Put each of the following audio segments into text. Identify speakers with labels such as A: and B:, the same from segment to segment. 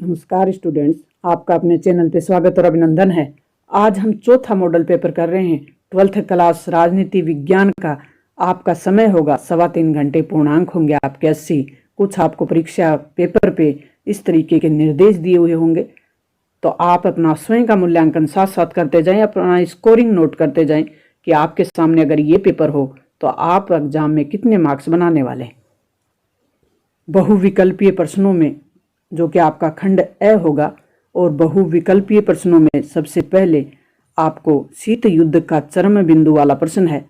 A: नमस्कार स्टूडेंट्स, आपका अपने चैनल पे स्वागत और अभिनंदन है। आज हम चौथा मॉडल पेपर कर रहे हैं। 12th क्लास राजनीति विज्ञान का आपका समय होगा 3.25 घंटे। पूर्णांक होंगे आपके 80। कुछ आपको परीक्षा पेपर पे इस तरीके के निर्देश दिए हुए होंगे, तो आप अपना स्वयं का मूल्यांकन साथ साथ करते जाएं, अपना स्कोरिंग नोट करते जाएं कि आपके सामने अगर ये पेपर हो तो आप एग्जाम में कितने मार्क्स बनाने वाले हैं। बहुविकल्पीय प्रश्नों में जो कि आपका खंड ए होगा, और बहुविकल्पीय प्रश्नों में सबसे पहले आपको शीत युद्ध का चरम बिंदु वाला प्रश्न है।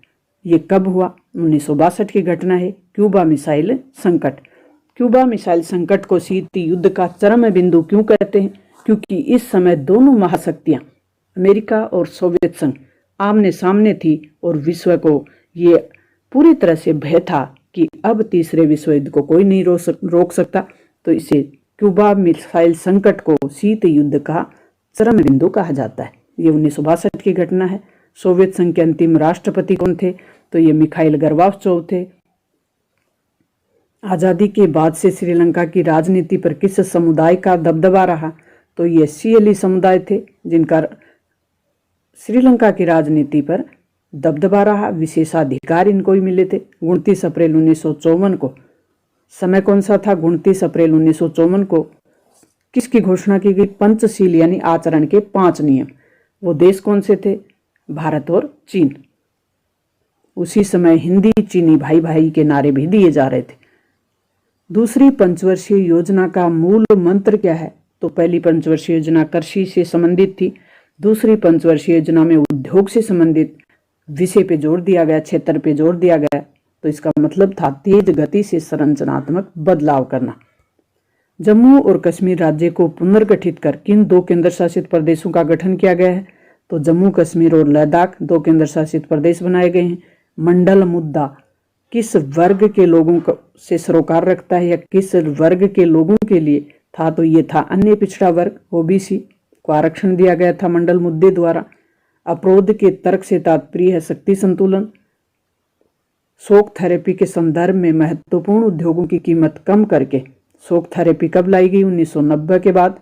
A: ये कब हुआ? 1962 की घटना है, क्यूबा मिसाइल संकट। क्यूबा मिसाइल संकट को शीत युद्ध का चरम बिंदु क्यों कहते हैं? क्योंकि इस समय दोनों महाशक्तियां अमेरिका और सोवियत संघ आमने सामने थी और विश्व को ये पूरी तरह से भय था कि अब तीसरे विश्व युद्ध को कोई नहीं रोक सकता। तो इसे क्यूबा मिसाइल संकट को शीत युद्ध का चरम बिंदु कहा जाता है। ये 1962 की घटना है। सोवियत संघ के अंतिम राष्ट्रपति कौन थे? तो ये मिखाइल गोर्बाचोव थे। आज़ादी के बाद से श्रीलंका की राजनीति पर किस समुदाय का दबदबा रहा? तो ये सीएलई समुदाय थे जिनका श्रीलंका की राजनीति पर दबदबा रहा। विशेषाधिकार इनको ही मिले थे। 29 अप्रैल 1954 को समय कौन सा था? 29 अप्रैल 1954 को किसकी घोषणा की गई? पंचशील यानी आचरण के 5 नियम। वो देश कौन से थे? भारत और चीन। उसी समय हिंदी चीनी भाई भाई के नारे भी दिए जा रहे थे। दूसरी पंचवर्षीय योजना का मूल मंत्र क्या है? तो पहली पंचवर्षीय योजना कृषि से संबंधित थी। दूसरी पंचवर्षीय योजना में उद्योग से संबंधित विषय पे जोर दिया गया, क्षेत्र पे जोर दिया गया। तो इसका मतलब था तेज गति से संरचनात्मक बदलाव करना। जम्मू और कश्मीर राज्य को पुनर्गठित कर किन 2 केंद्र शासित प्रदेशों का गठन किया गया है? तो जम्मू कश्मीर और लद्दाख 2 केंद्र शासित प्रदेश बनाए गए हैं। मंडल मुद्दा किस वर्ग के लोगों से सरोकार रखता है या किस वर्ग के लोगों के लिए था? तो ये था अन्य पिछड़ा वर्ग, ओबीसी को आरक्षण दिया गया था मंडल मुद्दे द्वारा। अपरोध के तर्क से तात्पर्य है शक्ति संतुलन। शोक थेरेपी के संदर्भ में महत्वपूर्ण उद्योगों की कीमत कम करके, शोक थेरेपी कब लाई गई? 1990 के बाद।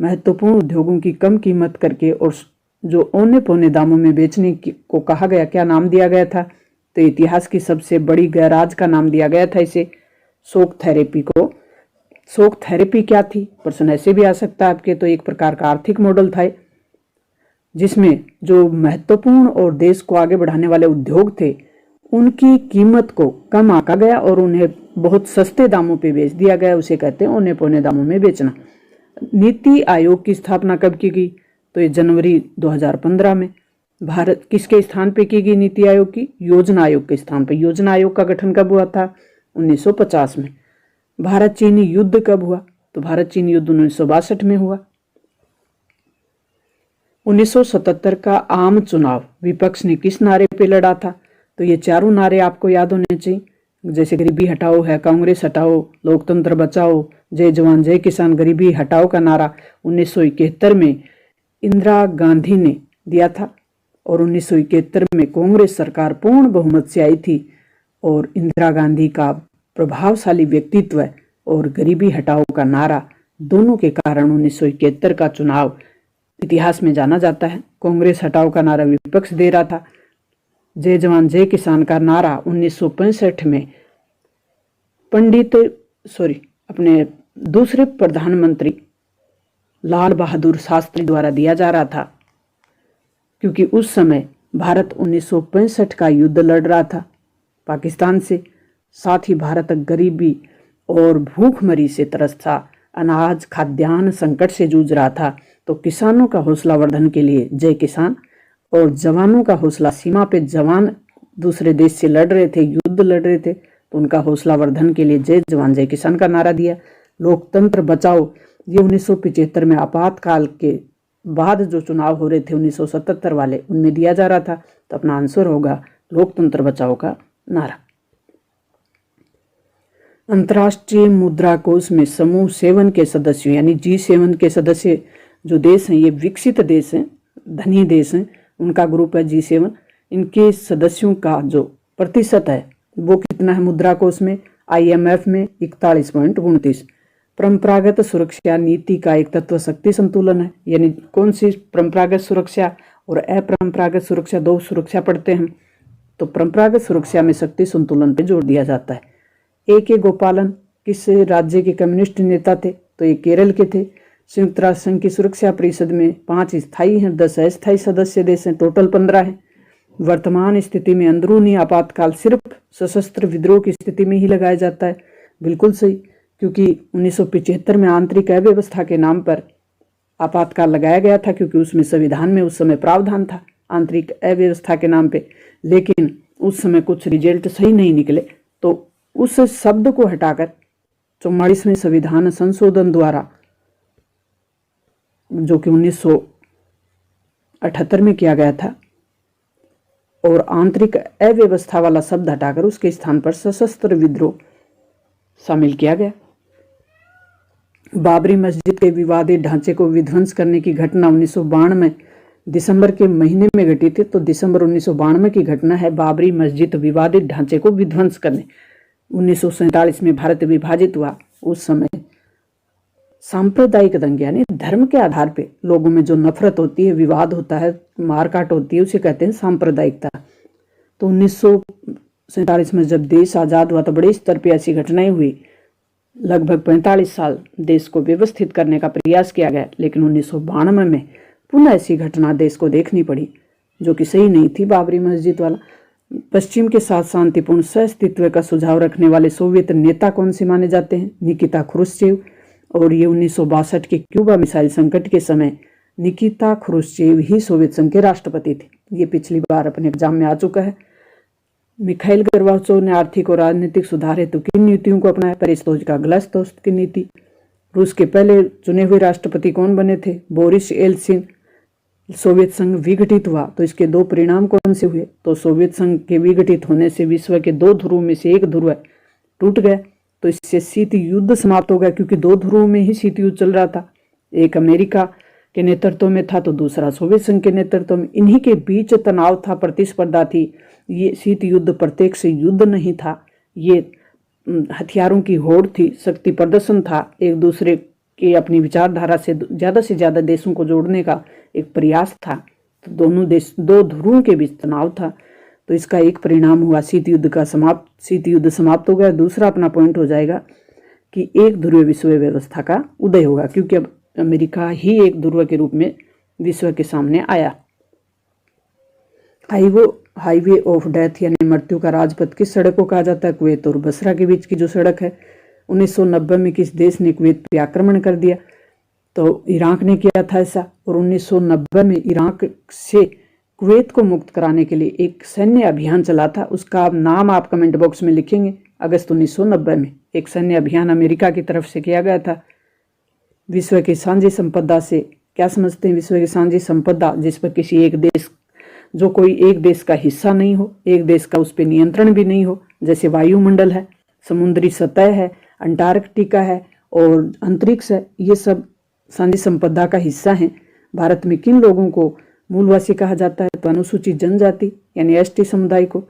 A: महत्वपूर्ण उद्योगों की कम कीमत करके और जो औने पौने दामों में बेचने को कहा गया, क्या नाम दिया गया था? तो इतिहास की सबसे बड़ी गैराज का नाम दिया गया था इसे, शोक थेरेपी को। शोक थेरेपी क्या थी? प्रश्न ऐसे भी आ सकता है आपके। तो एक प्रकार का आर्थिक मॉडल था जिसमें जो महत्वपूर्ण और देश को आगे बढ़ाने वाले उद्योग थे उनकी कीमत को कम आंका गया और उन्हें बहुत सस्ते दामों पे बेच दिया गया। उसे कहते हैं औने पौने दामों में बेचना। नीति आयोग की स्थापना कब की गई? तो ये जनवरी 2015 में। भारत किसके स्थान पे की गई नीति आयोग की? योजना आयोग के स्थान पे। योजना आयोग का गठन कब हुआ था? 1950 में। भारत चीन युद्ध कब हुआ? तो भारत चीन युद्ध 1962 में हुआ। 1977 का आम चुनाव विपक्ष ने किस नारे पे लड़ा था? तो ये चारों नारे आपको याद होने चाहिए, जैसे गरीबी हटाओ है, कांग्रेस हटाओ, लोकतंत्र बचाओ, जय जवान जय किसान। गरीबी हटाओ का नारा 1971 में इंदिरा गांधी ने दिया था और 1971 में कांग्रेस सरकार पूर्ण बहुमत से आई थी और इंदिरा गांधी का प्रभावशाली व्यक्तित्व और गरीबी हटाओ का नारा दोनों के कारण 1971 का चुनाव इतिहास में जाना जाता है। कांग्रेस हटाओ का नारा विपक्ष दे रहा था। जय जवान जय किसान का नारा 1965 में अपने दूसरे प्रधानमंत्री लाल बहादुर शास्त्री द्वारा दिया जा रहा था, क्योंकि उस समय भारत 1965 का युद्ध लड़ रहा था पाकिस्तान से। साथ ही भारत गरीबी और भूखमरी से त्रस्त था, अनाज खाद्यान्न संकट से जूझ रहा था। तो किसानों का हौसला वर्धन के लिए जय किसान, और जवानों का हौसला, सीमा पे जवान दूसरे देश से लड़ रहे थे, युद्ध लड़ रहे थे, तो उनका हौसला वर्धन के लिए जय जवान जय किसान का नारा दिया। लोकतंत्र बचाओ, ये 1975 में आपातकाल के बाद जो चुनाव हो रहे थे 1977 वाले, उनमें दिया जा रहा था। तो अपना आंसर होगा लोकतंत्र बचाओ का नारा। अंतर्राष्ट्रीय मुद्रा कोष में समूह 7 के सदस्यों यानी G7 के सदस्य जो देश हैं, ये विकसित देश हैं, धनी देश हैं, उनका ग्रुप है G7। इनके सदस्यों का जो प्रतिशत है वो कितना है मुद्रा कोष में? IMF में 41.29, परंपरागत सुरक्षा नीति का एक तत्व शक्ति संतुलन है। यानी कौन सी परंपरागत सुरक्षा और अपरंपरागत सुरक्षा, दो सुरक्षा पढ़ते हैं। तो परंपरागत सुरक्षा में शक्ति संतुलन पे जोर दिया जाता है। A.K. गोपालन किस राज्य के कम्युनिस्ट नेता थे? तो ये केरल के थे। संयुक्त राष्ट्र संघ की सुरक्षा परिषद में 5 स्थायी हैं, 10 अस्थायी सदस्य देश हैं, टोटल 15 हैं। वर्तमान स्थिति में अंदरूनी आपातकाल सिर्फ सशस्त्र विद्रोह की स्थिति में ही लगाया जाता है। बिल्कुल सही, क्योंकि 1975 में आंतरिक अव्यवस्था के नाम पर आपातकाल लगाया गया था, क्योंकि उसमें संविधान में उस समय प्रावधान था आंतरिक अव्यवस्था के नाम पे, लेकिन उस समय कुछ रिजल्ट सही नहीं निकले। तो उस शब्द को हटाकर 44वें संविधान संशोधन द्वारा, जो कि 1978 में किया गया था, और आंतरिक अव्यवस्था वाला शब्द हटाकर उसके स्थान पर सशस्त्र विद्रोह शामिल किया गया। बाबरी मस्जिद के विवादित ढांचे को विध्वंस करने की घटना 1992 में दिसंबर के महीने में घटी थी। तो दिसंबर 1992 की घटना है बाबरी मस्जिद विवादित ढांचे को विध्वंस करने। 1947 में भारत विभाजित हुआ, उस समय सांप्रदायिक दंगे यानी धर्म के आधार पे लोगों में जो नफरत होती है, विवाद होता है, मारकाट होती है, उसे कहते हैं सांप्रदायिकता। तो 1947 में जब देश आज़ाद हुआ तो बड़े स्तर पे ऐसी घटनाएं हुई। लगभग 45 साल देश को व्यवस्थित करने का प्रयास किया गया, लेकिन 1992 में पुनः ऐसी घटना देश को देखनी पड़ी, जो कि सही नहीं थी, बाबरी मस्जिद वाला। पश्चिम के साथ शांतिपूर्ण सहअस्तित्व का सुझाव रखने वाले सोवियत नेता कौन से माने जाते हैं? निकिता क्रुश्चेव। और ये 1962 के क्यूबा मिसाइल संकट के समय निकिता क्रुश्चेव ही सोवियत संघ के राष्ट्रपति थे। ये पिछली बार अपने एग्जाम में आ चुका है। मिखाइल गोर्बाचोव ने आर्थिक और राजनीतिक सुधार हेतु किन नीतियों को अपनाया? पेरिस्तोज्का ग्लासनोस्त की नीति। रूस के पहले चुने हुए राष्ट्रपति कौन बने थे? Boris Yeltsin. सोवियत संघ विघटित हुआ तो इसके 2 परिणाम कौन से हुए? तो सोवियत संघ के विघटित होने से विश्व के 2 ध्रुवों में से एक ध्रुव टूट गया, तो इससे शीत युद्ध समाप्त हो गया, क्योंकि 2 ध्रुवों में ही शीत युद्ध चल रहा था। एक अमेरिका के नेतृत्व में था तो दूसरा सोवियत संघ के नेतृत्व में। इन्हीं के बीच तनाव था, प्रतिस्पर्धा थी। ये शीत युद्ध प्रत्यक्ष युद्ध नहीं था, ये हथियारों की होड़ थी, शक्ति प्रदर्शन था, एक दूसरे के अपनी विचारधारा से ज़्यादा देशों को जोड़ने का एक प्रयास था। तो दोनों देश, 2 ध्रुवों के बीच तनाव था, तो इसका एक परिणाम हुआ शीत युद्ध समाप्त हो गया। दूसरा अपना पॉइंट हो जाएगा कि एक ध्रुवीय विश्व व्यवस्था का उदय होगा, क्योंकि अब अमेरिका ही एक ध्रुव के रूप में विश्व के सामने आया। हाईवे ऑफ डेथ यानी मृत्यु का राजपथ किस सड़क को कहा जाता है? कुवैत और बसरा के बीच की जो सड़क है। 1990 में किस देश ने कुवैत पे आक्रमण कर दिया? तो इराक ने किया था ऐसा। और 1990 में इराक से कुवैत को मुक्त कराने के लिए एक सैन्य अभियान चला था, उसका नाम आप कमेंट बॉक्स में लिखेंगे। अगस्त 1990 में एक सैन्य अभियान अमेरिका की तरफ से किया गया था। विश्व की साझी संपदा से क्या समझते हैं? विश्व की साझी संपदा जिस पर किसी एक देश, जो कोई एक देश का हिस्सा नहीं हो, एक देश का उस पर नियंत्रण भी नहीं हो, जैसे वायुमंडल है, समुद्री सतह है, अंटार्कटिका है और अंतरिक्ष है, ये सब साझी संपदा का हिस्सा हैं। भारत में किन लोगों को मूलवासी कहा जाता है? तो अनुसूचित जनजाति यानी एसटी समुदाय को।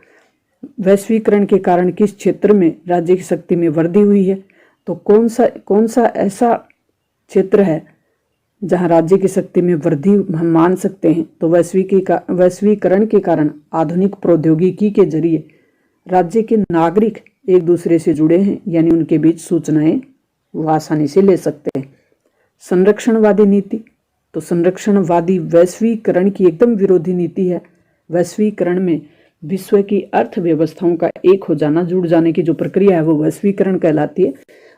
A: वैश्वीकरण के कारण किस क्षेत्र में राज्य की शक्ति में वृद्धि हुई है? तो कौन सा ऐसा क्षेत्र है जहां राज्य की शक्ति में वृद्धि हम मान सकते हैं? तो वैश्वीकरण के कारण आधुनिक प्रौद्योगिकी के जरिए राज्य के नागरिक एक दूसरे से जुड़े हैं, यानी उनके बीच सूचनाएं वो आसानी से ले सकते हैं। संरक्षणवादी नीति, तो संरक्षणवादी वैश्वीकरण की एकदम विरोधी नीति है। वैश्वीकरण में विश्व की अर्थव्यवस्थाओं का एक हो जाना, जुड़ जाने की जो प्रक्रिया है वो वैश्वीकरण कहलाती है।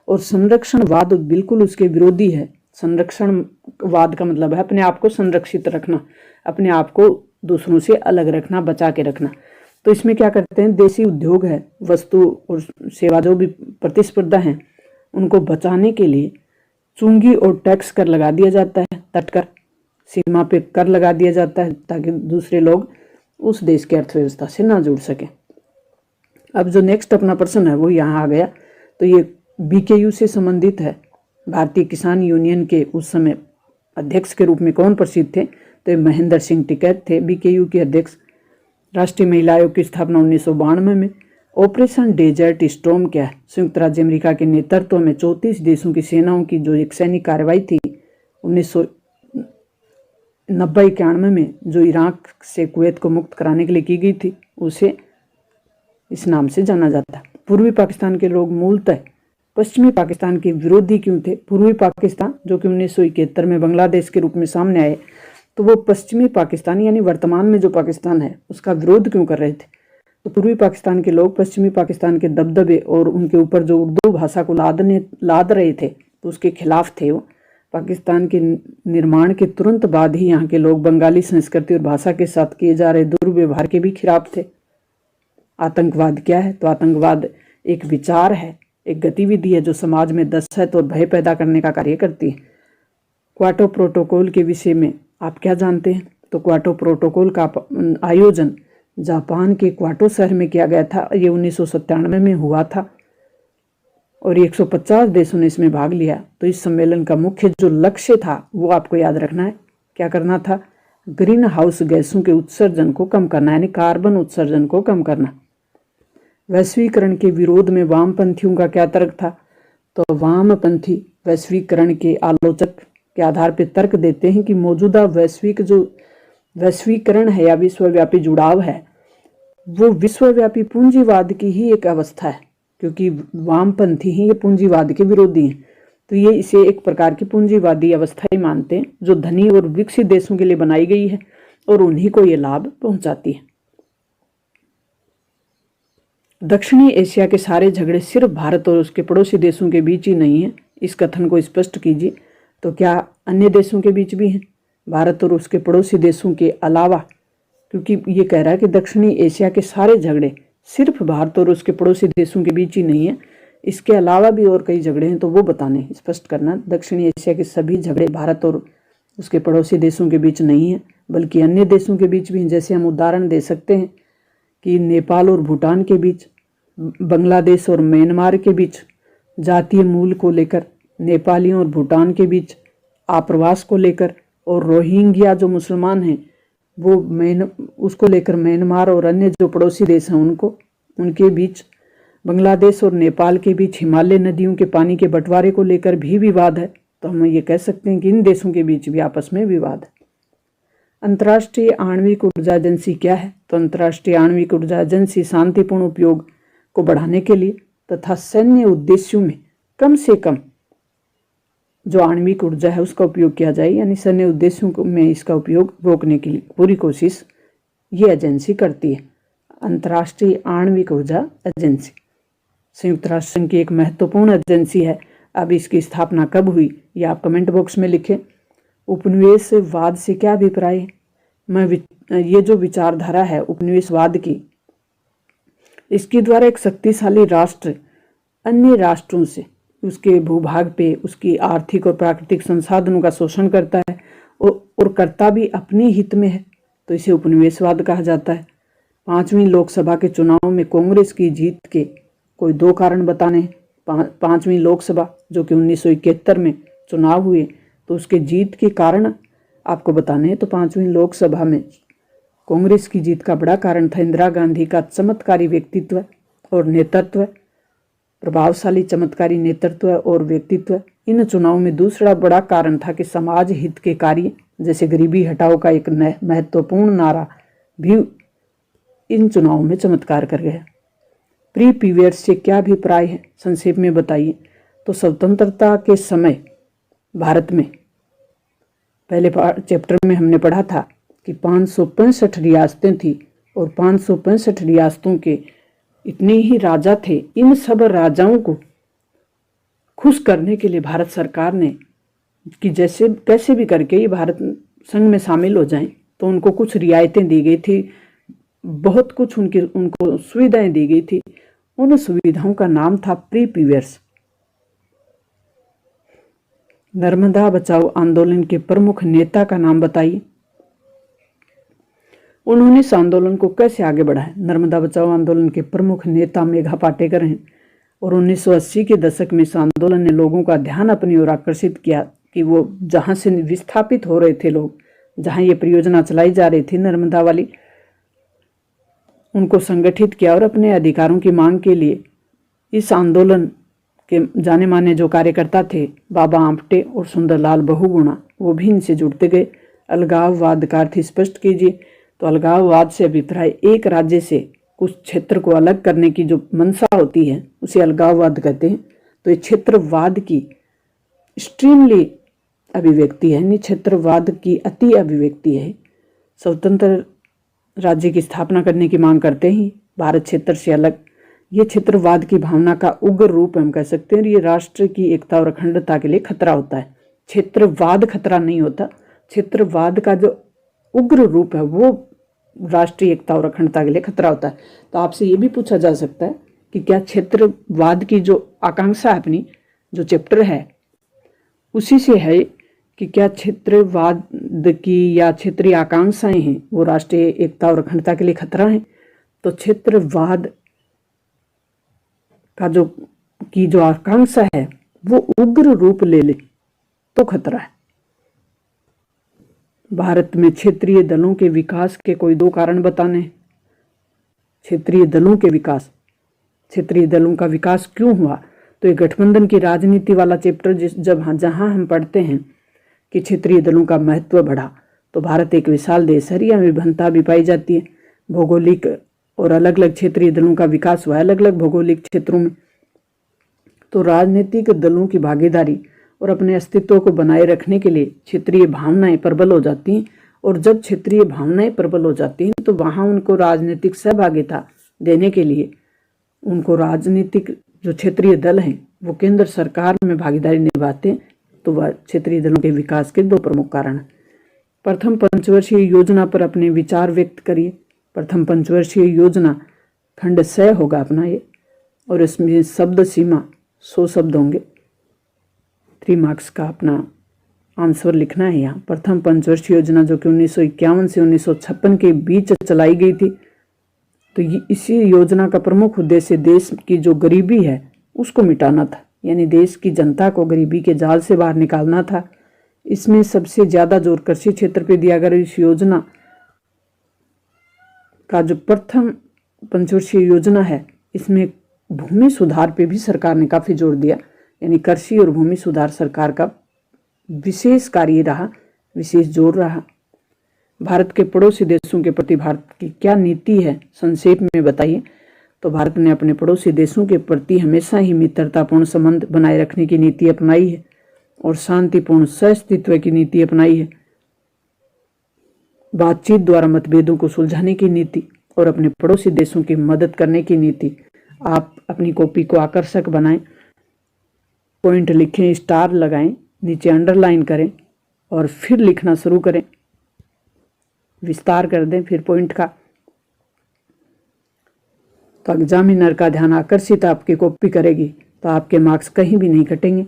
A: और संरक्षणवाद बिल्कुल उसके विरोधी है। संरक्षणवाद का मतलब है अपने आप को संरक्षित रखना, अपने आप को दूसरों से अलग रखना, बचा के रखना। तो इसमें क्या करते हैं, देसी उद्योग है, वस्तु और सेवा जो भी प्रतिस्पर्धा है, उनको बचाने के लिए चुंगी और टैक्स कर लगा दिया जाता है, तटकर सीमा पे कर लगा दिया जाता है, ताकि दूसरे लोग उस देश की अर्थव्यवस्था से ना जुड़ सके। अब जो नेक्स्ट अपना प्रश्न है वो यहाँ आ गया, तो ये बीकेयू से संबंधित है। भारतीय किसान यूनियन के उस समय अध्यक्ष के रूप में कौन प्रसिद्ध थे? तो ये महेंद्र सिंह टिकैत थे, बीकेयू के अध्यक्ष। राष्ट्रीय महिला आयोग की स्थापना 1992 में। ऑपरेशन डेजर्ट स्टॉर्म क्या है? संयुक्त राज्य अमेरिका के नेतृत्व में 34 देशों की सेनाओं की जो एक सैनिक कार्रवाई थी 1990-91 में, जो इराक से कुवैत को मुक्त कराने के लिए की गई थी, उसे इस नाम से जाना जाता है। पूर्वी पाकिस्तान के लोग मूलतः पश्चिमी पाकिस्तान के विरोधी क्यों थे? पूर्वी पाकिस्तान जो कि 1971 में बांग्लादेश के रूप में सामने आए, तो वो पश्चिमी पाकिस्तान यानी वर्तमान में जो पाकिस्तान है उसका विरोध क्यों कर रहे थे? तो पूर्वी पाकिस्तान के लोग पश्चिमी पाकिस्तान के दबदबे और उनके ऊपर जो उर्दू भाषा को लाद रहे थे, तो उसके खिलाफ थे वो। पाकिस्तान के निर्माण के तुरंत बाद ही यहाँ के लोग बंगाली संस्कृति और भाषा के साथ किए जा रहे दुर्व्यवहार के भी खिलाफ थे। आतंकवाद क्या है? तो आतंकवाद एक विचार है, एक गतिविधि है जो समाज में दहशत और भय पैदा करने का कार्य करती है। क्वाटो प्रोटोकॉल के विषय में आप क्या जानते हैं? तो क्वाटो प्रोटोकॉल का आयोजन जापान के क्वाटो शहर में किया गया था। ये 1997 में हुआ था और 150 देशों ने इसमें भाग लिया। तो इस सम्मेलन का मुख्य जो लक्ष्य था वो आपको याद रखना है। क्या करना था? ग्रीन हाउस गैसों के उत्सर्जन को कम करना, यानी कार्बन उत्सर्जन को कम करना। वैश्वीकरण के विरोध में वामपंथियों का क्या तर्क था? तो वामपंथी वैश्वीकरण के आलोचक के आधार पर तर्क देते हैं कि मौजूदा वैश्वीकरण है या विश्वव्यापी जुड़ाव है, वो विश्वव्यापी पूंजीवाद की ही एक अवस्था है, क्योंकि वामपंथी ही ये पूंजीवाद के विरोधी हैं। तो ये इसे एक प्रकार की पूंजीवादी अवस्था ही मानते हैं जो धनी और विकसित देशों के लिए बनाई गई है और उन्हीं को ये लाभ पहुंचाती है। दक्षिणी एशिया के सारे झगड़े सिर्फ भारत और उसके पड़ोसी देशों के बीच ही नहीं है, इस कथन को स्पष्ट कीजिए। तो क्या अन्य देशों के बीच भी हैं? भारत और उसके पड़ोसी देशों के अलावा, क्योंकि ये कह रहा है कि दक्षिणी एशिया के सारे झगड़े सिर्फ भारत और उसके पड़ोसी देशों के बीच ही नहीं है, इसके अलावा भी और कई झगड़े हैं, तो वो बताने, स्पष्ट करना। दक्षिणी एशिया के सभी झगड़े भारत और उसके पड़ोसी देशों के बीच नहीं है, बल्कि अन्य देशों के बीच भी हैं। जैसे हम उदाहरण दे सकते हैं कि नेपाल और भूटान के बीच, बांग्लादेश और म्यांमार के बीच, जातीय मूल को लेकर, नेपालियों और भूटान के बीच आप्रवास को लेकर, और रोहिंग्या जो मुसलमान हैं वो उसको लेकर म्यांमार और अन्य जो पड़ोसी देश हैं उनके बीच, बांग्लादेश और नेपाल के बीच हिमालय नदियों के पानी के बंटवारे को लेकर भी विवाद है। तो हम ये कह सकते हैं कि इन देशों के बीच भी आपस में विवाद है। अंतर्राष्ट्रीय आणविक ऊर्जा एजेंसी क्या है? तो अंतर्राष्ट्रीय आणविक ऊर्जा एजेंसी शांतिपूर्ण उपयोग को बढ़ाने के लिए तथा सैन्य उद्देश्यों में कम से कम जो आणविक ऊर्जा है उसका उपयोग किया जाए, यानी सैन्य उद्देश्यों में इसका उपयोग रोकने के लिए पूरी कोशिश ये एजेंसी करती है। अंतर्राष्ट्रीय आणविक ऊर्जा एजेंसी संयुक्त राष्ट्र संघ की एक महत्वपूर्ण एजेंसी है। अब इसकी स्थापना कब हुई ये आप कमेंट बॉक्स में लिखें। उपनिवेशवाद से क्या अभिप्राय है? ये जो विचारधारा है उपनिवेशवाद की, इसके द्वारा एक शक्तिशाली राष्ट्र अन्य राष्ट्रों से उसके भूभाग पे उसकी आर्थिक और प्राकृतिक संसाधनों का शोषण करता है और करता भी अपने हित में है, तो इसे उपनिवेशवाद कहा जाता है। 5वीं लोकसभा के चुनाव में कांग्रेस की जीत के कोई 2 कारण बताने हैं। 5वीं लोकसभा जो कि 1971 में चुनाव हुए, तो उसके जीत के कारण आपको बताने हैं। तो 5वीं लोकसभा में कांग्रेस की जीत का बड़ा कारण था इंदिरा गांधी का चमत्कारी व्यक्तित्व और नेतृत्व, प्रभावशाली चमत्कारी नेतृत्व और व्यक्तित्व। इन चुनावों में दूसरा बड़ा कारण था कि समाज हित के कार्य जैसे गरीबी हटाओ का एक महत्वपूर्ण नारा भी इन चुनावों में चमत्कार कर गया। प्री पीरियड से क्या अभिप्राय है? संक्षेप में बताइए। तो स्वतंत्रता के समय भारत में पहले चैप्टर में हमने पढ़ा था कि 565 रियासतें थी और 565 रियासतों के इतने ही राजा थे। इन सब राजाओं को खुश करने के लिए भारत सरकार ने कि जैसे कैसे भी करके ये भारत संघ में शामिल हो जाएं, तो उनको कुछ रियायतें दी गई थी, बहुत कुछ उनको सुविधाएं दी गई थी। उन सुविधाओं का नाम था प्री पीरियड्स। नर्मदा बचाओ आंदोलन के प्रमुख नेता का नाम बताइए। उन्होंने इस आंदोलन को कैसे आगे बढ़ाया? नर्मदा बचाओ आंदोलन के प्रमुख नेता मेघा पाटेकर हैं और 1980 के दशक में इस आंदोलन ने लोगों का ध्यान अपनी ओर आकर्षित किया कि वो जहां से विस्थापित हो रहे थे लोग, जहां ये परियोजना चलाई जा रही थी नर्मदा वाली, उनको संगठित किया और अपने अधिकारों की मांग के लिए इस आंदोलन के जाने माने जो कार्यकर्ता थे बाबा आमटे और सुंदरलाल बहुगुणा, वो भी इनसे जुड़ते गए। अलगाववाद का अर्थ स्पष्ट कीजिए। तो अलगाववाद से अभिप्राय एक राज्य से कुछ क्षेत्र को अलग करने की जो मंशा होती है उसे अलगाववाद कहते हैं। तो ये क्षेत्रवाद की एक्सट्रीमली अभिव्यक्ति है, यानी क्षेत्रवाद की अति अभिव्यक्ति है। स्वतंत्र राज्य की स्थापना करने की मांग करते ही भारत क्षेत्र से अलग, ये क्षेत्रवाद की भावना का उग्र रूप हम कह सकते हैं। ये राष्ट्र की एकता और अखंडता के लिए खतरा होता है। क्षेत्रवाद खतरा नहीं होता, क्षेत्रवाद का जो उग्र रूप है वो राष्ट्रीय एकता और अखंडता के लिए खतरा होता है। तो आपसे ये भी पूछा जा सकता है कि क्या क्षेत्रवाद की जो आकांक्षा है, अपनी जो चैप्टर है उसी से है कि क्या क्षेत्रवाद की या क्षेत्रीय आकांक्षाएं हैं वो राष्ट्रीय एकता और अखंडता के लिए खतरा है। तो क्षेत्रवाद का जो आकांक्षा है वो उग्र रूप ले ले तो खतरा है। भारत में क्षेत्रीय दलों के विकास के कोई दो कारण बताने। क्षेत्रीय दलों के विकास, क्षेत्रीय दलों का विकास क्यों हुआ? तो ये गठबंधन की राजनीति वाला चैप्टर जहां हम पढ़ते हैं कि क्षेत्रीय दलों का महत्व बढ़ा, तो भारत एक विशाल देश है, यहाँ विभिन्नता भी पाई जाती है। भौगोलिक और अलग अलग क्षेत्रीय दलों का विकास हुआ है अलग अलग भौगोलिक क्षेत्रों में। तो राजनीतिक दलों की भागीदारी और अपने अस्तित्व को बनाए रखने के लिए क्षेत्रीय भावनाएं प्रबल हो जाती हैं, और जब क्षेत्रीय भावनाएं प्रबल हो जाती हैं तो वहाँ उनको राजनीतिक सहभागिता देने के लिए उनको राजनीतिक जो क्षेत्रीय दल हैं वो केंद्र सरकार में भागीदारी निभाते हैं। तो वह क्षेत्रीय दलों के विकास के दो प्रमुख कारण हैं। प्रथम पंचवर्षीय योजना पर अपने विचार व्यक्त करिए। प्रथम पंचवर्षीय योजना खंड 6 होगा अपना ये, और इसमें शब्द सीमा 100 शब्द होंगे। 3 मार्क्स का अपना आंसर लिखना है यहाँ। प्रथम पंचवर्षीय योजना जो कि 1951 से 1956 के बीच चलाई गई थी। तो इसी योजना का प्रमुख उद्देश्य देश की जो गरीबी है उसको मिटाना था, यानी देश की जनता को गरीबी के जाल से बाहर निकालना था। इसमें सबसे ज़्यादा जोर कृषि क्षेत्र पे दिया गया। इस योजना का जो प्रथम पंचवर्षीय योजना है इसमें भूमि सुधार पे भी सरकार ने काफ़ी जोर दिया, यानी कृषि और भूमि सुधार सरकार का विशेष कार्य रहा, विशेष जोर रहा। भारत के पड़ोसी देशों के प्रति भारत की क्या नीति है, संक्षेप में बताइए। तो भारत ने अपने पड़ोसी देशों के प्रति हमेशा ही मित्रतापूर्ण संबंध बनाए रखने की नीति अपनाई है और शांतिपूर्ण सहअस्तित्व की नीति अपनाई है। बातचीत द्वारा मतभेदों को सुलझाने की नीति और अपने पड़ोसी देशों की मदद करने की नीति। आप अपनी कॉपी को आकर्षक बनाएं, पॉइंट लिखें, स्टार लगाएं, नीचे अंडरलाइन करें और फिर लिखना शुरू करें, विस्तार कर दें फिर पॉइंट का। तो एग्जामिनर का ध्यान आकर्षित आपकी कॉपी करेगी तो आपके मार्क्स कहीं भी नहीं घटेंगे।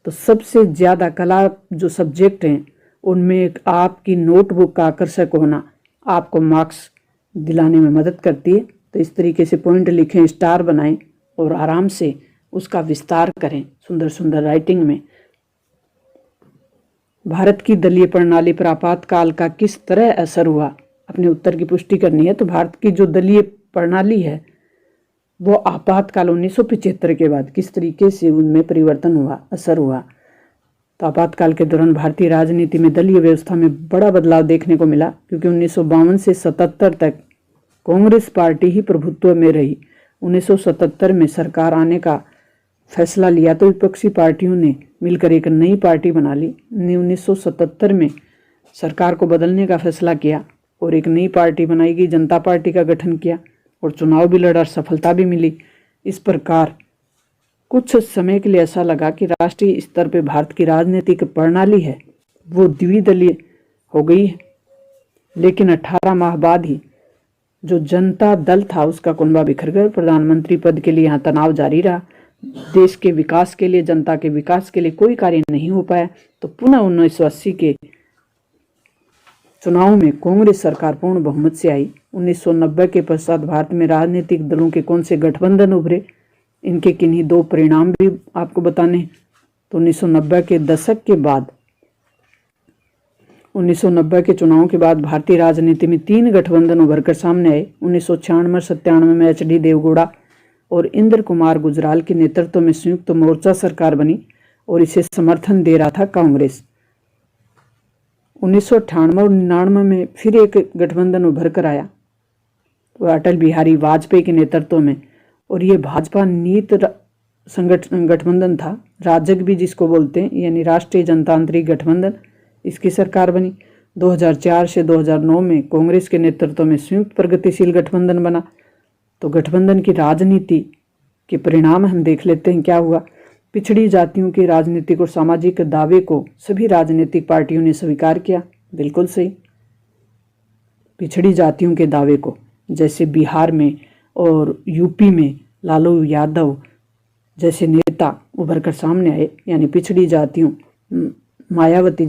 A: तो सबसे ज़्यादा कला जो सब्जेक्ट हैं उनमें एक आपकी नोटबुक का आकर्षक होना आपको मार्क्स दिलाने में मदद करती है। तो इस तरीके से पॉइंट लिखें, स्टार बनाएं और आराम से उसका विस्तार करें सुंदर सुंदर राइटिंग में। भारत की दलीय प्रणाली पर आपातकाल का किस तरह असर हुआ? अपने उत्तर की पुष्टि करनी है। तो भारत की जो दलीय प्रणाली है वो आपातकाल 1975 के बाद किस तरीके से उनमें परिवर्तन हुआ, असर हुआ। तो आपातकाल के दौरान भारतीय राजनीति में दलीय व्यवस्था में बड़ा बदलाव देखने को मिला, क्योंकि 1952 से 77 तक कांग्रेस पार्टी ही प्रभुत्व में रही। 1977 में सरकार आने का फैसला लिया तो विपक्षी पार्टियों ने मिलकर एक नई पार्टी बना ली। 1977 में सरकार को बदलने का फैसला किया और एक नई पार्टी बनाई गई, जनता पार्टी का गठन किया और चुनाव भी लड़ा, सफलता भी मिली। इस प्रकार कुछ समय के लिए ऐसा लगा कि राष्ट्रीय स्तर पर भारत की राजनीतिक प्रणाली है वो द्विदलीय हो गई है। लेकिन 18 माह बाद ही जो जनता दल था उसका कुनबा बिखर गया। प्रधानमंत्री पद के लिए यहाँ तनाव जारी रहा। देश के विकास के लिए, जनता के विकास के लिए कोई कार्य नहीं हो पाया। तो पुनः 1980 के चुनाव में कांग्रेस सरकार पूर्ण बहुमत से आई। 1990 के पश्चात भारत में राजनीतिक दलों के कौन से गठबंधन उभरे, इनके किन्हीं दो परिणाम भी आपको बताने। तो 1990 के दशक के बाद 1990 के चुनाव के बाद भारतीय राजनीति में 3 गठबंधन उभरकर सामने आए। 1996-97 में एच.डी. देवगौड़ा और इंद्र कुमार गुजराल के नेतृत्व में संयुक्त मोर्चा सरकार बनी और इसे समर्थन दे रहा था कांग्रेस। 1998 और 99 में फिर एक गठबंधन उभर कर आया, वह अटल बिहारी वाजपेयी के नेतृत्व में, और ये भाजपा नीत गठबंधन था, राजग भी जिसको बोलते हैं, यानी राष्ट्रीय जनतांत्रिक गठबंधन। इसकी सरकार बनी। 2004 से 2009 में कांग्रेस के नेतृत्व में संयुक्त प्रगतिशील गठबंधन बना। तो गठबंधन की राजनीति के परिणाम हम देख लेते हैं क्या हुआ। पिछड़ी जातियों के राजनीतिक और सामाजिक दावे को सभी राजनीतिक पार्टियों ने स्वीकार किया। बिल्कुल सही, पिछड़ी जातियों के दावे को, जैसे बिहार में और यूपी में लालू यादव जैसे नेता उभर कर सामने आए, यानी पिछड़ी जातियों, मायावती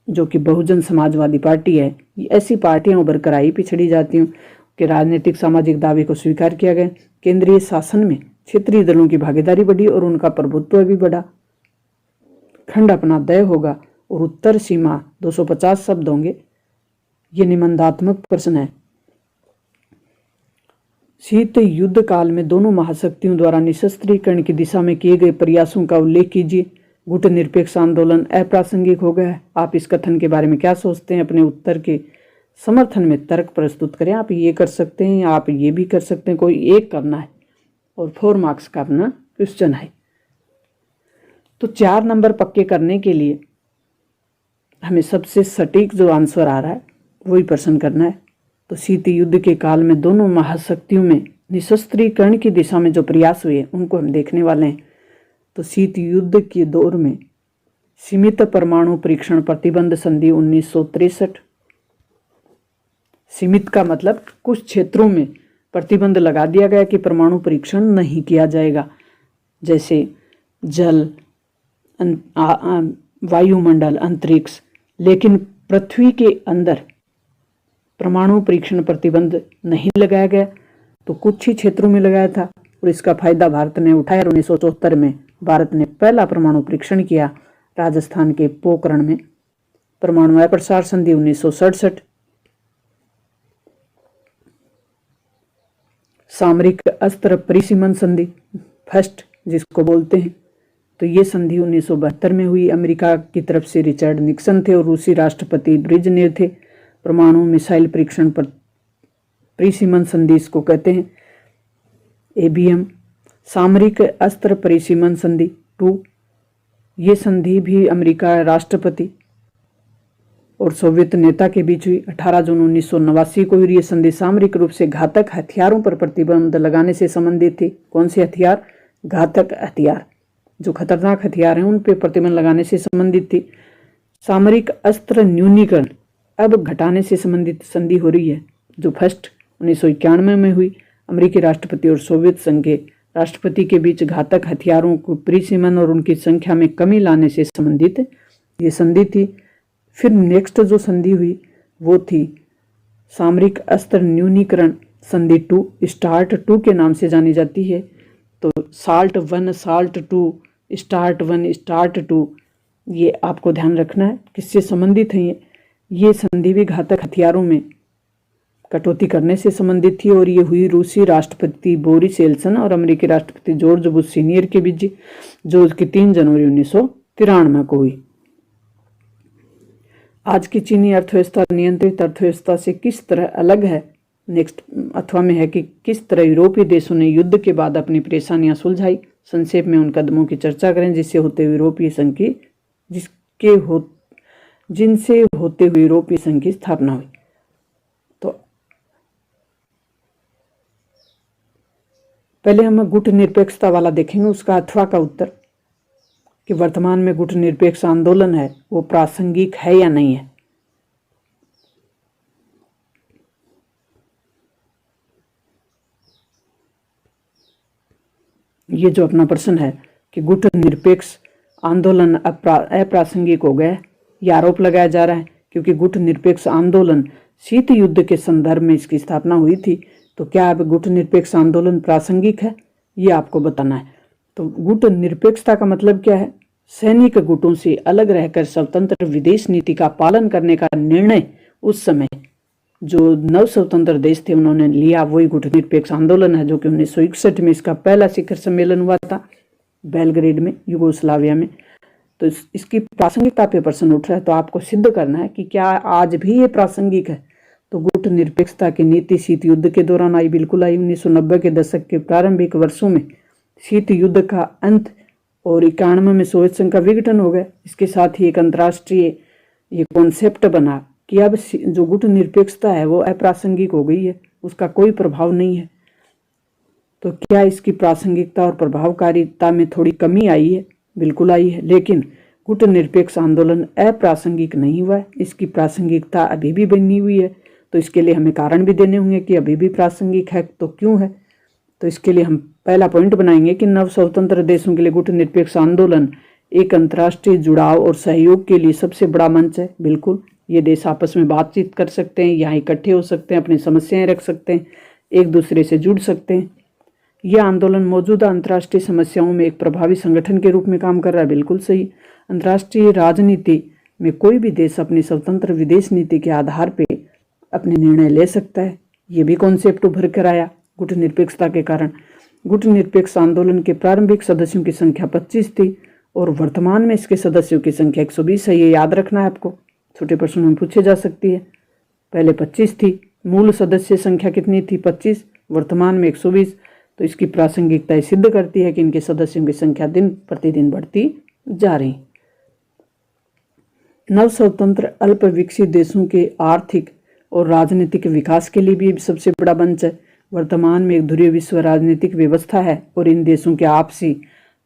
A: जो कि बहुजन समाजवादी पार्टी है, ये ऐसी पार्टियां उभर कर आई। पिछड़ी जातियों के राजनीतिक सामाजिक दावे को स्वीकार किया गया। केंद्रीय शासन में क्षेत्रीय दलों की भागीदारी बढ़ी और उनका प्रभुत्व भी बढ़ा। खंड अपना दय होगा और उत्तर सीमा 250 शब्द होंगे। ये निबंधात्मक प्रश्न है। शीत युद्ध काल में दोनों महाशक्तियों द्वारा निशस्त्रीकरण की दिशा में किए गए प्रयासों का उल्लेख कीजिए। गुट निरपेक्ष आंदोलन अप्रासंगिक हो गया है। आप इस कथन के बारे में क्या सोचते हैं? अपने उत्तर के समर्थन में तर्क प्रस्तुत करें। आप ये कर सकते हैं, आप ये भी कर सकते हैं, कोई एक करना है और 4 मार्क्स का अपना क्वेश्चन है। तो 4 नंबर पक्के करने के लिए हमें सबसे सटीक जो आंसर आ रहा है वही प्रश्न करना है। तो शीत युद्ध के काल में दोनों महाशक्तियों में निशस्त्रीकरण की दिशा में जो प्रयास हुए उनको हम देखने वाले हैं। तो शीत युद्ध के दौर में सीमित परमाणु परीक्षण प्रतिबंध संधि 1963। सीमित का मतलब कुछ क्षेत्रों में प्रतिबंध लगा दिया गया कि परमाणु परीक्षण नहीं किया जाएगा, जैसे जल, वायुमंडल, अंतरिक्ष। लेकिन पृथ्वी के अंदर परमाणु परीक्षण प्रतिबंध नहीं लगाया गया, तो कुछ ही क्षेत्रों में लगाया था और इसका फायदा भारत ने उठाया। 1974 में भारत ने पहला परमाणु परीक्षण किया राजस्थान के पोखरण में। परमाणु अप्रसार संधि 1967। सामरिक अस्त्र परिसीमन संधि फर्स्ट जिसको बोलते हैं, तो ये संधि 1972 में हुई। अमेरिका की तरफ से रिचर्ड निक्सन थे और रूसी राष्ट्रपति ब्रेजनेव थे। परमाणु मिसाइल परीक्षण पर परिसीमन संधि इसको कहते हैं, ABM। सामरिक अस्त्र परिसीमन संधि 2, ये संधि भी अमेरिका राष्ट्रपति और सोवियत नेता के बीच हुई। 18 जून 1989 को हुई। ये संधि सामरिक रूप से घातक हथियारों पर प्रतिबंध लगाने से संबंधित थी। कौन से हथियार? घातक हथियार, जो खतरनाक हथियार हैं उन पर प्रतिबंध लगाने से संबंधित थी। सामरिक अस्त्र न्यूनीकरण अब घटाने से संबंधित संधि हो रही है, जो फर्स्ट 1991 में हुई। अमेरिकी राष्ट्रपति और सोवियत संघ के राष्ट्रपति के बीच घातक हथियारों को परिसीमन और उनकी संख्या में कमी लाने से संबंधित ये संधि थी। फिर नेक्स्ट जो संधि हुई वो थी सामरिक अस्त्र न्यूनीकरण संधि 2, स्टार्ट 2 के नाम से जानी जाती है। तो साल्ट 1, साल्ट 2, स्टार्ट 1, स्टार्ट 2, ये आपको ध्यान रखना है किससे संबंधित है। ये संधि भी घातक हथियारों में कटौती करने से संबंधित थी और ये हुई रूसी राष्ट्रपति बोरिस येल्त्सिन और अमेरिकी राष्ट्रपति जॉर्ज बुश सीनियर के बीच, जो कि 3 जनवरी 1993 को हुई। आज की चीनी अर्थव्यवस्था नियंत्रित अर्थव्यवस्था से किस तरह अलग है? नेक्स्ट अथवा में है कि किस तरह यूरोपीय देशों ने युद्ध के बाद अपनी परेशानियां सुलझाई। संक्षेप में उन कदमों की चर्चा करें जिससे होते हुए यूरोपीय संघ की जिनसे होते हुए यूरोपीय संघ की स्थापना हुई। तो पहले हम गुट निरपेक्षता वाला देखेंगे, उसका अथवा का उत्तर कि वर्तमान में गुट निरपेक्ष आंदोलन है वो प्रासंगिक है या नहीं है। ये जो अपना प्रश्न है कि गुट निरपेक्ष आंदोलन अप्रासंगिक हो गया, यह आरोप लगाया जा रहा है क्योंकि गुट निरपेक्ष आंदोलन शीत युद्ध के संदर्भ में इसकी स्थापना हुई थी। तो क्या अब गुट निरपेक्ष आंदोलन प्रासंगिक है, ये आपको बताना है। तो गुट निरपेक्षता का मतलब क्या है? सैनिक गुटों से अलग रहकर स्वतंत्र विदेश नीति का पालन करने का निर्णय उस समय जो नव स्वतंत्र देश थे उन्होंने लिया, वही गुटनिरपेक्ष आंदोलन है, जो कि 1961 में इसका पहला शिखर सम्मेलन हुआ था बेलग्रेड में, यूगोस्लाविया में। तो इसकी प्रासंगिकता पे प्रश्न उठ रहा है, तो आपको सिद्ध करना है कि क्या आज भी ये प्रासंगिक है। तो गुटनिरपेक्षता की नीति शीत युद्ध के दौरान आई, बिल्कुल आई। 1990 के दशक के प्रारंभिक वर्षों में शीत युद्ध का अंत और 91 में सोवियत संघ का विघटन हो गया। इसके साथ ही एक अंतर्राष्ट्रीय ये कॉन्सेप्ट बना कि अब जो गुटनिरपेक्षता है वो अप्रासंगिक हो गई है, उसका कोई प्रभाव नहीं है। तो क्या इसकी प्रासंगिकता और प्रभावकारिता में थोड़ी कमी आई है? बिल्कुल आई है, लेकिन गुटनिरपेक्ष आंदोलन अप्रासंगिक नहीं हुआ है, इसकी प्रासंगिकता अभी भी बनी हुई है। तो इसके लिए हमें कारण भी देने होंगे कि अभी भी प्रासंगिक है तो क्यों है। तो इसके लिए हम पहला पॉइंट बनाएंगे कि नव स्वतंत्र देशों के लिए गुटनिरपेक्ष आंदोलन एक अंतर्राष्ट्रीय जुड़ाव और सहयोग के लिए सबसे बड़ा मंच है। बिल्कुल, ये देश आपस में बातचीत कर सकते हैं, यहाँ इकट्ठे हो सकते हैं, अपनी समस्याएं रख सकते हैं, एक दूसरे से जुड़ सकते हैं। यह आंदोलन मौजूदा अंतर्राष्ट्रीय समस्याओं में एक प्रभावी संगठन के रूप में काम कर रहा है। बिल्कुल सही। अंतर्राष्ट्रीय राजनीति में कोई भी देश अपनी स्वतंत्र विदेश नीति के आधार पर अपने निर्णय ले सकता है। ये भी कॉन्सेप्ट उभर कर आया गुटनिरपेक्षता के कारण। गुटनिरपेक्ष आंदोलन के प्रारंभिक सदस्यों की संख्या 25 थी और वर्तमान में इसके सदस्यों की संख्या 120 है। ये याद रखना है आपको, छोटे प्रश्नों में पूछे जा सकती है। पहले 25 थी, मूल सदस्य संख्या कितनी थी? 25, वर्तमान में 120। तो इसकी प्रासंगिकता सिद्ध करती है कि इनके सदस्यों की संख्या दिन प्रतिदिन बढ़ती जा रही। नव स्वतंत्र अल्प विकसित देशों के आर्थिक और राजनीतिक विकास के लिए भी सबसे बड़ा मंच है। वर्तमान में एक ध्रुवीय विश्व राजनीतिक व्यवस्था है और इन देशों के आपसी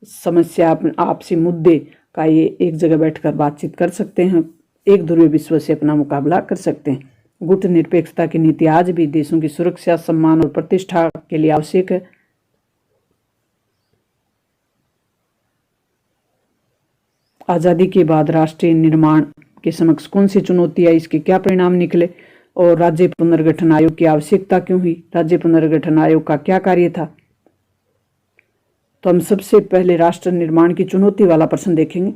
A: समस्या, आपसी मुद्दे का ये एक जगह बैठकर बातचीत कर सकते हैं, एक ध्रुवीय विश्व से अपना मुकाबला कर सकते हैं। गुटनिरपेक्षता की नीति आज भी देशों की सुरक्षा, सम्मान और प्रतिष्ठा के लिए आवश्यक है। आज़ादी के बाद राष्ट्रीय निर्माण के समक्ष कौन सी चुनौती आई, इसके क्या परिणाम निकले और राज्य पुनर्गठन आयोग की आवश्यकता क्यों हुई? राज्य पुनर्गठन आयोग का क्या कार्य था? तो हम सबसे पहले राष्ट्र निर्माण की चुनौती वाला प्रश्न देखेंगे।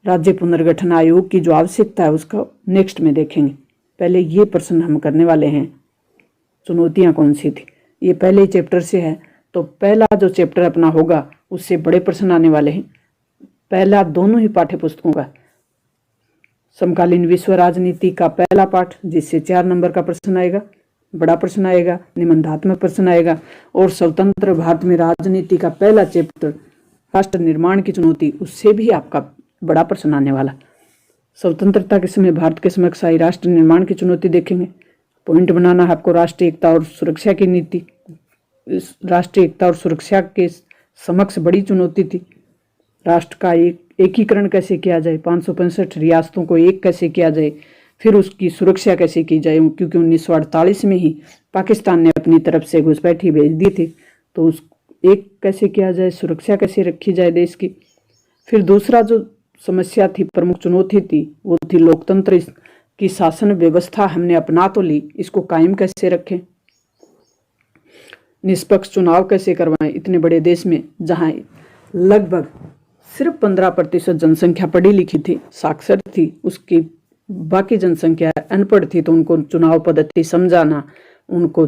A: राज्य पुनर्गठन आयोग की जो आवश्यकता है उसका नेक्स्ट में देखेंगे। पहले ये प्रश्न हम करने वाले हैं, चुनौतियां कौन सी थी। ये पहले ही चैप्टर से है, तो पहला जो चैप्टर अपना होगा उससे बड़े प्रश्न आने वाले हैं। पहला दोनों ही पाठ्य पुस्तकों का समकालीन विश्व राजनीति का पहला पाठ, जिससे 4 नंबर का प्रश्न आएगा, बड़ा प्रश्न आएगा, निबंधात्मक प्रश्न आएगा। और स्वतंत्र भारत में राजनीति का पहला चैप्टर राष्ट्र निर्माण की चुनौती, उससे भी आपका बड़ा प्रश्न आने वाला। स्वतंत्रता के समय भारत के समक्ष आई राष्ट्र निर्माण की चुनौती देखेंगे। पॉइंट बनाना है आपको, राष्ट्रीय एकता और सुरक्षा की नीति। राष्ट्रीय एकता और सुरक्षा के समक्ष बड़ी चुनौती थी। राष्ट्र का एकीकरण कैसे किया जाए, 565 रियासतों को एक कैसे किया जाए, फिर उसकी सुरक्षा कैसे की जाए, क्योंकि 1948 में ही पाकिस्तान ने अपनी तरफ से घुसपैठी भेज दी थी। तो उस एक कैसे किया जाए, सुरक्षा कैसे रखी जाए देश की। फिर दूसरा जो समस्या थी, प्रमुख चुनौती थी, वो थी लोकतंत्र की शासन व्यवस्था हमने अपना तो ली, इसको कायम कैसे रखें। निष्पक्ष चुनाव कैसे करवाएं इतने बड़े देश में, जहां लगभग सिर्फ 15% जनसंख्या पढ़ी लिखी थी, साक्षर थी, उसकी बाकी जनसंख्या अनपढ़ थी। तो उनको चुनाव पद्धति समझाना, उनको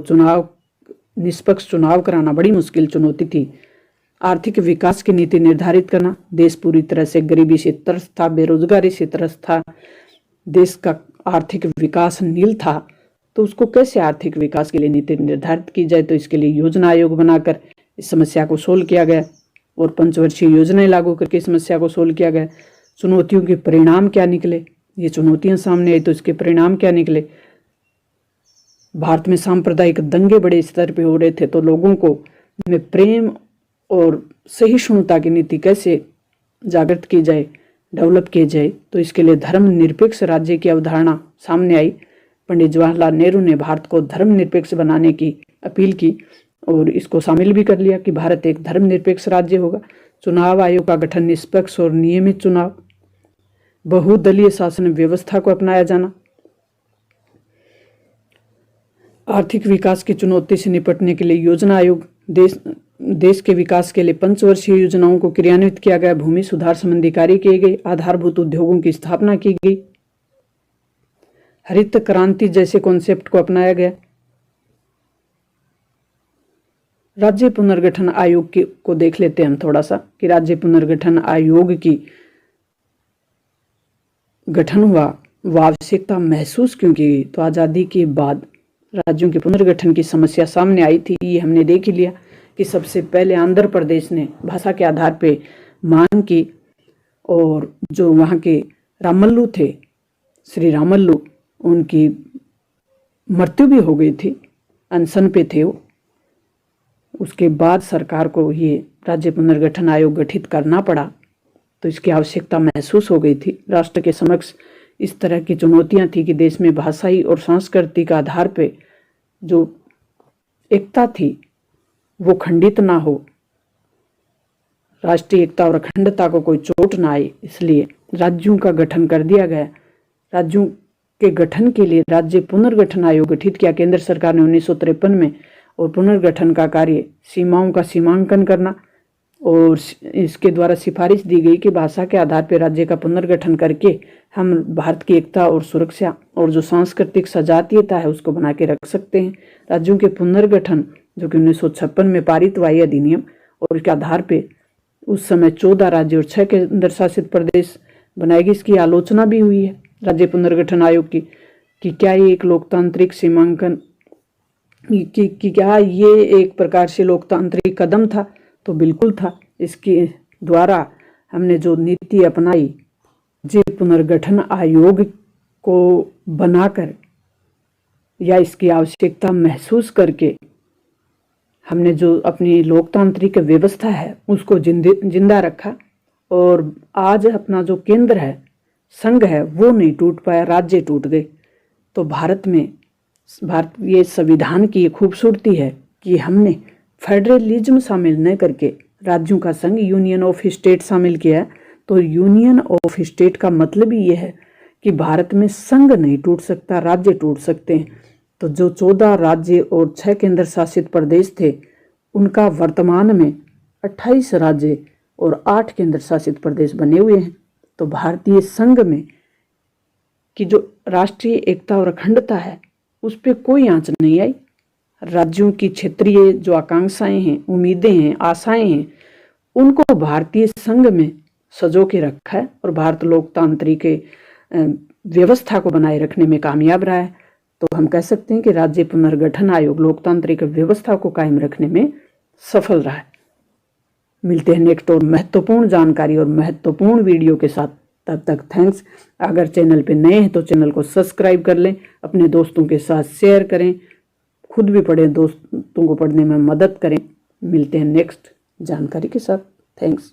A: निष्पक्ष चुनाव कराना बड़ी मुश्किल चुनौती थी। आर्थिक विकास की नीति निर्धारित करना, देश पूरी तरह से गरीबी से त्रस्त था, बेरोजगारी से त्रस्त था, देश का आर्थिक विकास नील था। तो उसको कैसे आर्थिक विकास के लिए नीति निर्धारित की जाए, तो इसके लिए योजना आयोग बनाकर इस समस्या को सोल्व किया गया और पंचवर्षीय योजनाएं लागू करके समस्या को सोल्व किया गया। चुनौतियों के परिणाम क्या निकले, ये चुनौतियां सामने आई तो इसके परिणाम क्या निकले। भारत में सांप्रदायिक दंगे बड़े स्तर पे हो रहे थे, तो लोगों को में प्रेम और सहिष्णुता की नीति कैसे जागृत की जाए, डेवलप की जाए। तो इसके लिए धर्मनिरपेक्ष राज्य की अवधारणा सामने आई। पंडित जवाहरलाल नेहरू ने भारत को धर्मनिरपेक्ष बनाने की अपील की और इसको शामिल भी कर लिया कि भारत एक धर्मनिरपेक्ष राज्य होगा। चुनाव आयोग का गठन, निष्पक्ष और नियमित चुनाव, बहुदलीय शासन व्यवस्था को अपनाया जाना, आर्थिक विकास की चुनौती से निपटने के लिए योजना आयोग देश के विकास के लिए पंचवर्षीय योजनाओं को क्रियान्वित किया गया, भूमि सुधार संबंधी कार्य किए गए, आधारभूत उद्योगों की स्थापना की गई, हरित क्रांति जैसे कॉन्सेप्ट को अपनाया गया। राज्य पुनर्गठन आयोग को देख लेते हैं हम थोड़ा सा कि राज्य पुनर्गठन आयोग की गठन हुआ, वह आवश्यकता महसूस क्यों की गई। तो आज़ादी के बाद राज्यों के पुनर्गठन की समस्या सामने आई थी। ये हमने देख ही लिया कि सबसे पहले आंध्र प्रदेश ने भाषा के आधार पे मांग की, और जो वहाँ के रामल्लू थे, श्री रामल्लू, उनकी मृत्यु भी हो गई थी, अनशन पे थे वो। उसके बाद सरकार को ये राज्य पुनर्गठन आयोग गठित करना पड़ा। तो इसकी आवश्यकता महसूस हो गई थी। राष्ट्र के समक्ष इस तरह की चुनौतियां थी कि देश में भाषाई और सांस्कृतिक आधार पे जो एकता थी वो खंडित ना हो, राष्ट्रीय एकता और अखंडता को कोई चोट ना आए, इसलिए राज्यों का गठन कर दिया गया। राज्यों के गठन के लिए राज्य पुनर्गठन आयोग गठित किया केंद्र सरकार ने 1953 में, और पुनर्गठन का कार्य सीमाओं का सीमांकन करना, और इसके द्वारा सिफारिश दी गई कि भाषा के आधार पर राज्य का पुनर्गठन करके हम भारत की एकता और सुरक्षा और जो सांस्कृतिक सजातीयता है उसको बना के रख सकते हैं। राज्यों के पुनर्गठन जो कि 1956 में पारित हुआ अधिनियम, और इसके आधार पे उस समय 14 राज्य और 6 केंद्र शासित प्रदेश बनाए गए। इसकी आलोचना भी हुई है राज्य पुनर्गठन आयोग की कि क्या ये एक लोकतांत्रिक सीमांकन कि क्या ये एक प्रकार से लोकतांत्रिक कदम था। तो बिल्कुल था। इसके द्वारा हमने जो नीति अपनाई, राज्य पुनर्गठन आयोग को बनाकर या इसकी आवश्यकता महसूस करके हमने जो अपनी लोकतांत्रिक व्यवस्था है उसको जिंदा रखा, और आज अपना जो केंद्र है, संघ है, वो नहीं टूट पाया, राज्य टूट गए। तो भारतीय संविधान की ये खूबसूरती है कि हमने फेडरलिज्म शामिल न करके राज्यों का संघ, यूनियन ऑफ स्टेट शामिल किया। तो यूनियन ऑफ स्टेट का मतलब ही ये है कि भारत में संघ नहीं टूट सकता, राज्य टूट सकते हैं। तो जो 14 राज्य और 6 केंद्र शासित प्रदेश थे, उनका वर्तमान में 28 राज्य और 8 केंद्र शासित प्रदेश बने हुए हैं। तो भारतीय संघ में कि जो राष्ट्रीय एकता और अखंडता है उस पर कोई आंच नहीं आई। राज्यों की क्षेत्रीय जो आकांक्षाएं हैं, उम्मीदें हैं, आशाएं हैं, उनको भारतीय संघ में सजो के रखा है, और भारत लोकतांत्रिक व्यवस्था को बनाए रखने में कामयाब रहा है। तो हम कह सकते हैं कि राज्य पुनर्गठन आयोग लोकतांत्रिक व्यवस्था को कायम रखने में सफल रहा है। मिलते हैं नेक्स्ट और महत्वपूर्ण जानकारी और महत्वपूर्ण वीडियो के साथ। तब तक थैंक्स। अगर चैनल पे नए हैं तो चैनल को सब्सक्राइब कर लें, अपने दोस्तों के साथ शेयर करें, खुद भी पढ़ें, दोस्तों को पढ़ने में मदद करें। मिलते हैं नेक्स्ट जानकारी के साथ। थैंक्स।